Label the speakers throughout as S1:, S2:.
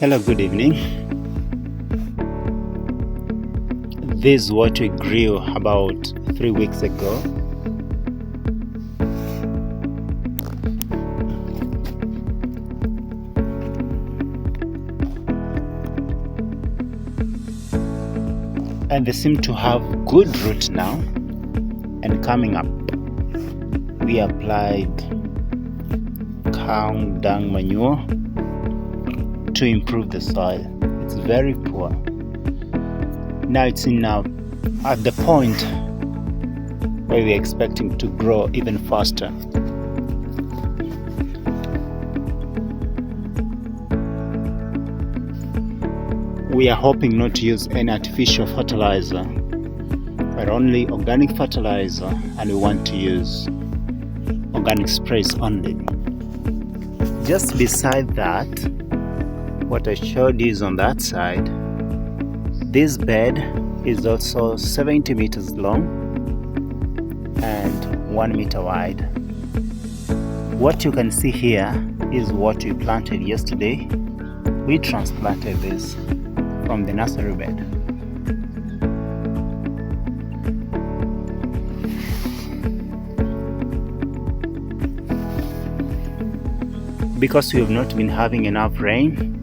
S1: Hello, good evening. This is what we grew about 3 weeks ago. And they seem to have good root now and coming up. We applied cow dung manure to improve the soil. It's very poor. Now it's at the point where we're expecting to grow even faster. We are hoping not to use any artificial fertilizer, but only organic fertilizer, and we want to use organic sprays only. Just beside that, what I showed you is on that side. This bed is also 70 meters long and 1 meter wide. What you can see here is what we planted yesterday. We transplanted this from the nursery bed. Because we have not been having enough rain,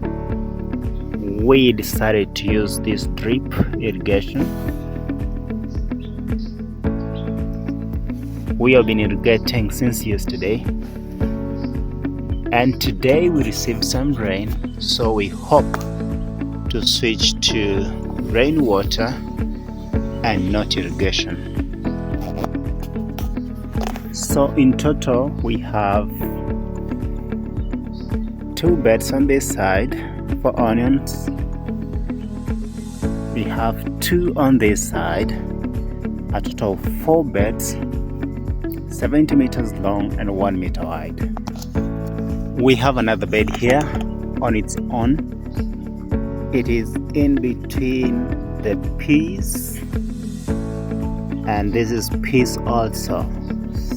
S1: we decided to use this drip irrigation. We have been irrigating since yesterday, and today we received some rain, so we hope to switch to rainwater and not irrigation. So in total we have 2 beds on this side for onions. We have 2 on this side, a total of 4 beds, 70 meters long and 1 meter wide. We have another bed here on its own. It is in between the peas, and this is peas also.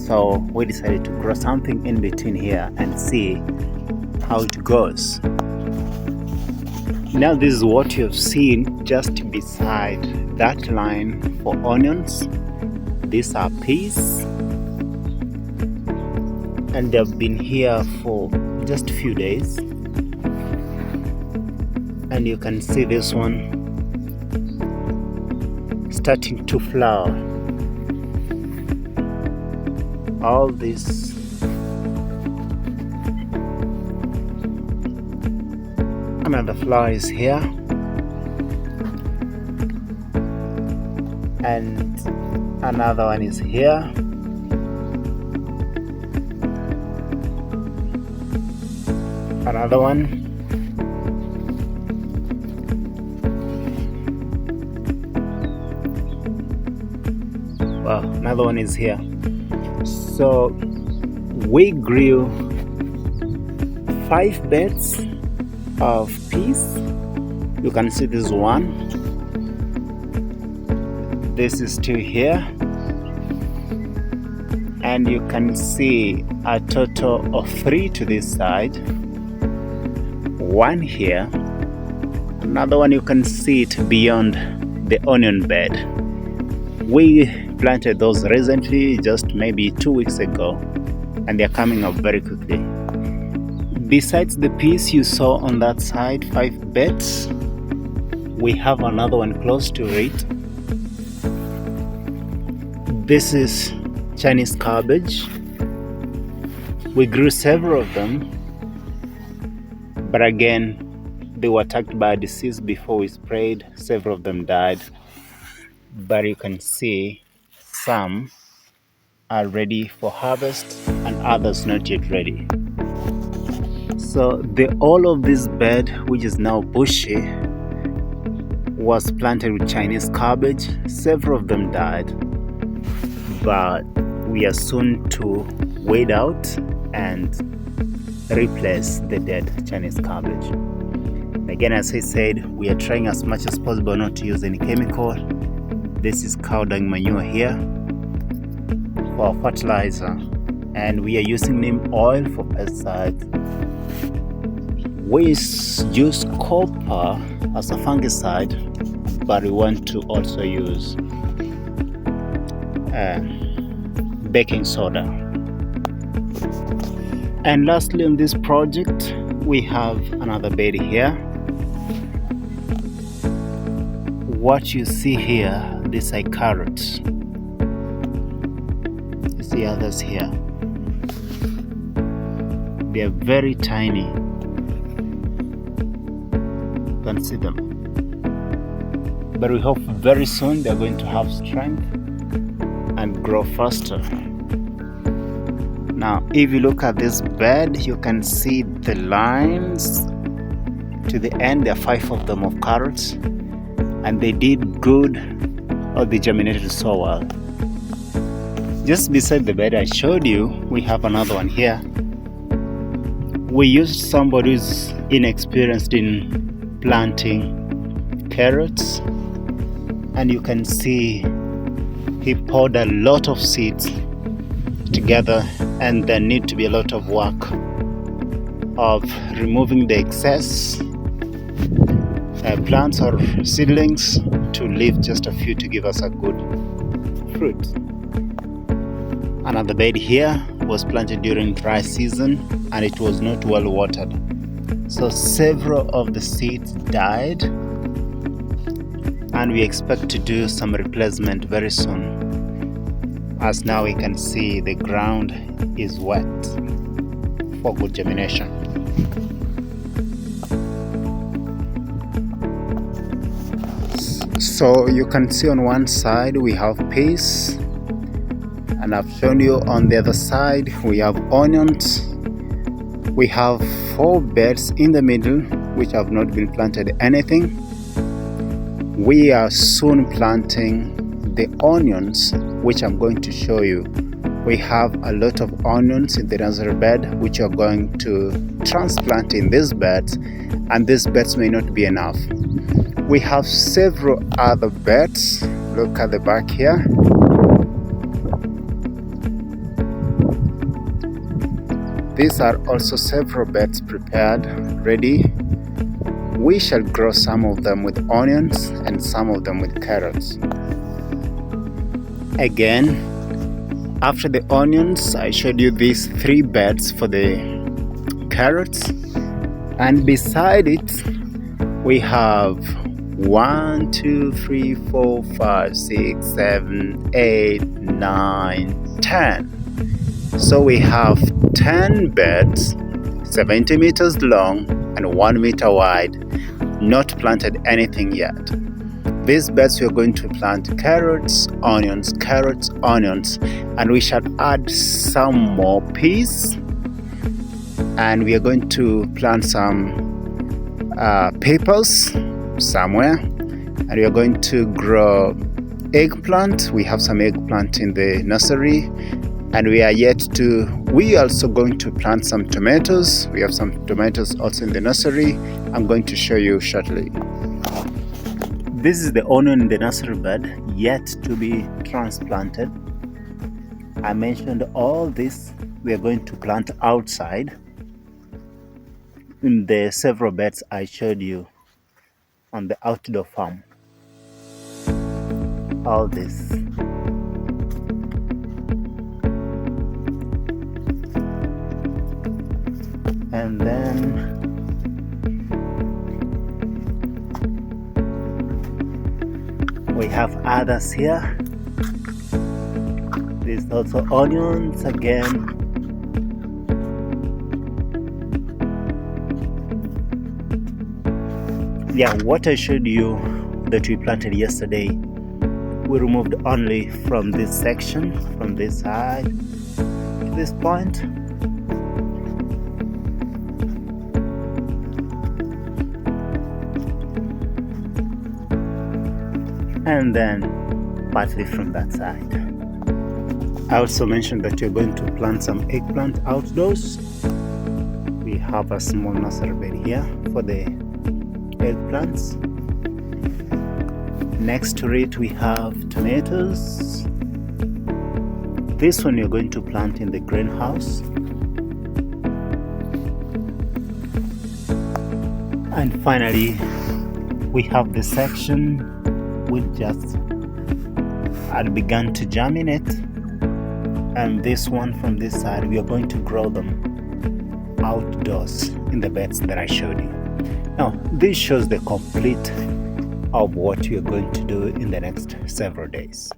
S1: So we decided to grow something in between here and see how it goes. Now this is what you have seen just beside that line for onions. These are peas, and they've been here for just a few days. And you can see this one starting to flower. All this another flower is here, and another one is here, another one, another one is here. So we grew 5 beds of peas. You can see this one. This is 2 here, and you can see a total of 3 to this side. 1 here, another one you can see it beyond the onion bed. We planted those recently, just maybe 2 weeks ago, and they're coming up very quickly. Besides the peas you saw on that side, 5 beds, we have another one close to it. This is Chinese cabbage. We grew several of them, but again they were attacked by a disease before we sprayed. Several of them died, but you can see some are ready for harvest and others not yet ready. So all of this bed, which is now bushy, was planted with Chinese cabbage. Several of them died, but we are soon to weed out and replace the dead Chinese cabbage. Again, as I said, we are trying as much as possible not to use any chemical. This is cow dung manure here for fertilizer, and we are using neem oil for pesticides. We use copper as a fungicide, but we want to also use baking soda. And lastly, on this project, we have another bed here. What you see here, these are carrots. You see others here. They are very tiny. You can see them. But we hope very soon they're going to have strength and grow faster. Now, if you look at this bed, you can see the lines to the end. There are 5 of them of carrots, and they did good, or they germinated so well. Just beside the bed I showed you, we have another one here. We used somebody who's inexperienced in planting carrots, and you can see he poured a lot of seeds together, and there need to be a lot of work of removing the excess plants or seedlings to leave just a few to give us a good fruit. Another bed here was planted during dry season, and it was not well watered, so several of the seeds died, and we expect to do some replacement very soon, as now we can see the ground is wet for good germination. So you can see on one side we have peas, and I've shown you on the other side we have onions. We have 4 beds in the middle which have not been planted anything. We are soon planting the onions, which I'm going to show you. We have a lot of onions in the nursery bed which are going to transplant in these beds, and these beds may not be enough. We have several other beds. Look at the back here. These are also several beds prepared, ready. We shall grow some of them with onions and some of them with carrots. Again, after the onions, I showed you these 3 beds for the carrots, and beside it we have 1, 2, 3, 4, 5, 6, 7, 8, 9, 10. So we have 10 beds, 70 meters long and 1 meter wide, not planted anything yet. These beds we are going to plant carrots, onions, and we shall add some more peas, and we are going to plant some peppers somewhere, and we are going to grow eggplant. We have some eggplant in the nursery, and we are also going to plant some tomatoes. We have some tomatoes also in the nursery. I'm going to show you shortly. This is the onion in the nursery bed, yet to be transplanted. I mentioned all this we are going to plant outside in the several beds I showed you on the outdoor farm. All this. And then we have others here. There's also onions again. Yeah, what I showed you that we planted yesterday, we removed only from this section, from this side to this point. And then partly from that side. I also mentioned that you're going to plant some eggplant outdoors. We have a small nursery bed here for the eggplants. Next to it we have tomatoes. This one you're going to plant in the greenhouse. And finally, we have the section which just had begun to germinate, and this one from this side, we are going to grow them outdoors in the beds that I showed you. Now, this shows the complete of what we are going to do in the next several days.